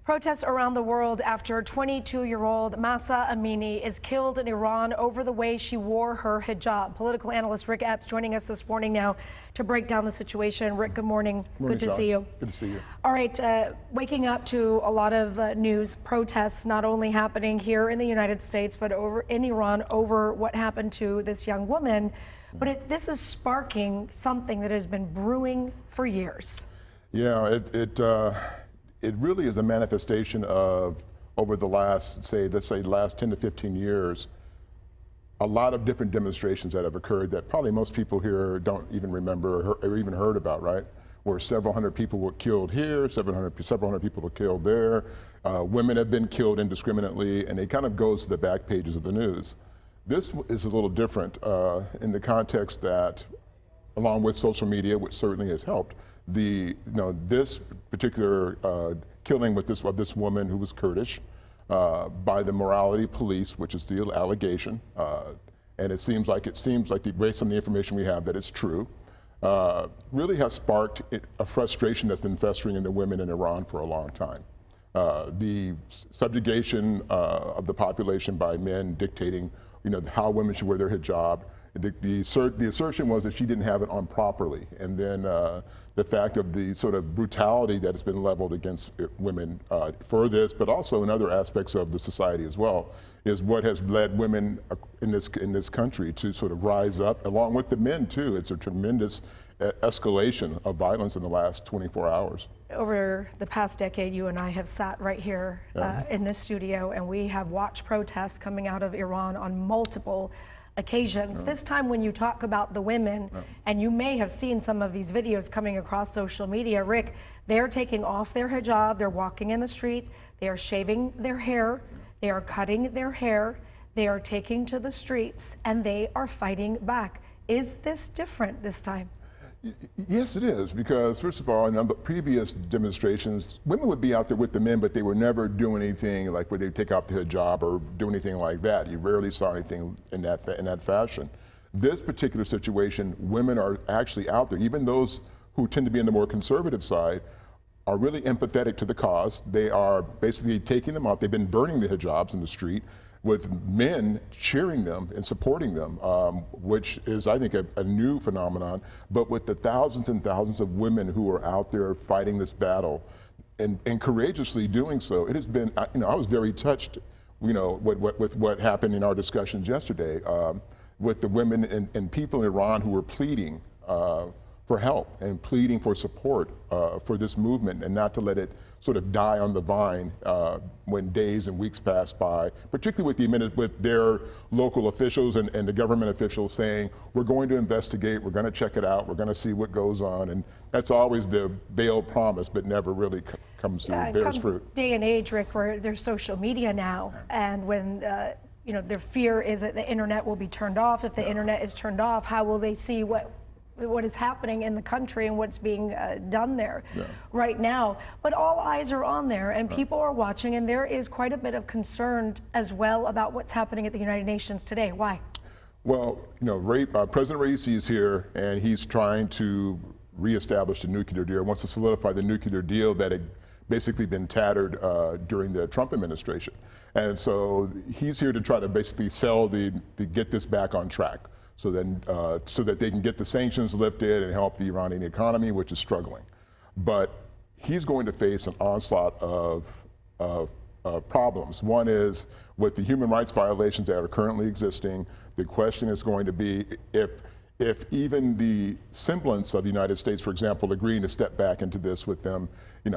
Protests around the world after 22-year-old Mahsa Amini is killed in Iran over the way she wore her hijab. Political analyst Rick Epps joining us this morning now to break down the situation. Rick, good morning. Good to see you. Good to see you. All right, waking up to a lot of news, protests not only happening here in the United States, but over in Iran over what happened to this young woman. But this is sparking something that has been brewing for years. Yeah, it really is a manifestation of, over the last, let's say last 10 to 15 years, a lot of different demonstrations that have occurred that probably most people here don't even remember or even heard about, right? Where several hundred people were killed here, several hundred people were killed there. Women have been killed indiscriminately, and it kind of goes to the back pages of the news. This is a little different in the context that, along with social media, which certainly has helped, this particular killing of this woman who was Kurdish by the morality police, which is the allegation, and it seems like based on the information we have that it's true, really has sparked a frustration that's been festering in the women in Iran for a long time. The subjugation of the population by men dictating, how women should wear their hijab. The assertion was that she didn't have it on properly, and then the fact of the sort of brutality that has been leveled against women for this, but also in other aspects of the society as well, is what has led women in this country to sort of rise up, along with the men too. It's a tremendous escalation of violence in the last 24 hours. Over the past decade, you and I have sat right here in this studio, and we have watched protests coming out of Iran on multiple occasions. This time when you talk about the women, and you may have seen some of these videos coming across social media, Rick, they're taking off their hijab, they're walking in the street, they are shaving their hair, they are cutting their hair, they are taking to the streets, and they are fighting back. Is this different this time? Yes, it is, because first of all, in the previous demonstrations, women would be out there with the men, but they were never doing anything like where they take off the hijab or do anything like that. You rarely saw anything in that fashion. This particular situation, women are actually out there, even those who tend to be on the more conservative side, are really empathetic to the cause. They are basically taking them off. They've been burning the hijabs in the street, with men cheering them and supporting them, which is, I think, a new phenomenon. But with the thousands and thousands of women who are out there fighting this battle and courageously doing so, it has been, I was very touched, with what happened in our discussions yesterday, with the women and people in Iran who were pleading for help and pleading for support for this movement, and not to let it sort of die on the vine when days and weeks pass by, particularly with their local officials and the government officials saying, we're going to investigate, we're going to check it out, we're going to see what goes on. And that's always the veiled promise, but never really comes to bears fruit. Day and age, Rick, where there's social media now, and when their fear is that the internet will be turned off. If the internet is turned off, how will they see what is happening in the country and what's being done there right now? But all eyes are on there, and people are watching, and there is quite a bit of concern as well about what's happening at the United Nations today. Why? Well, President Raisi is here, and he's trying to reestablish the nuclear deal, wants to solidify the nuclear deal that had basically been tattered during the Trump administration. And so he's here to try to basically get this back on track, so that they can get the sanctions lifted and help the Iranian economy, which is struggling. But he's going to face an onslaught of problems. One is with the human rights violations that are currently existing. The question is going to be if even the semblance of the United States, for example, agreeing to step back into this with them,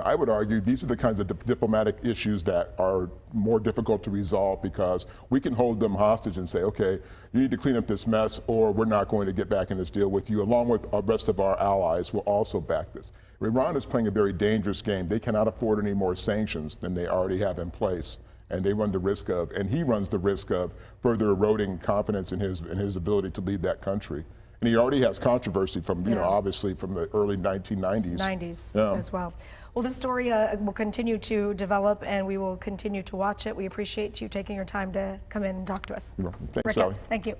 I would argue these are the kinds of diplomatic issues that are more difficult to resolve, because we can hold them hostage and say, okay, you need to clean up this mess, or we're not going to get back in this deal with you, along with the rest of our allies will also back this. Iran is playing a very dangerous game. They cannot afford any more sanctions than they already have in place. And they run the risk of, and he runs the risk of, further eroding confidence in his ability to lead that country. And he already has controversy from, obviously from the early 1990s. As well. Well, this story will continue to develop, and we will continue to watch it. We appreciate you taking your time to come in and talk to us. Thanks, Sally. Thank you.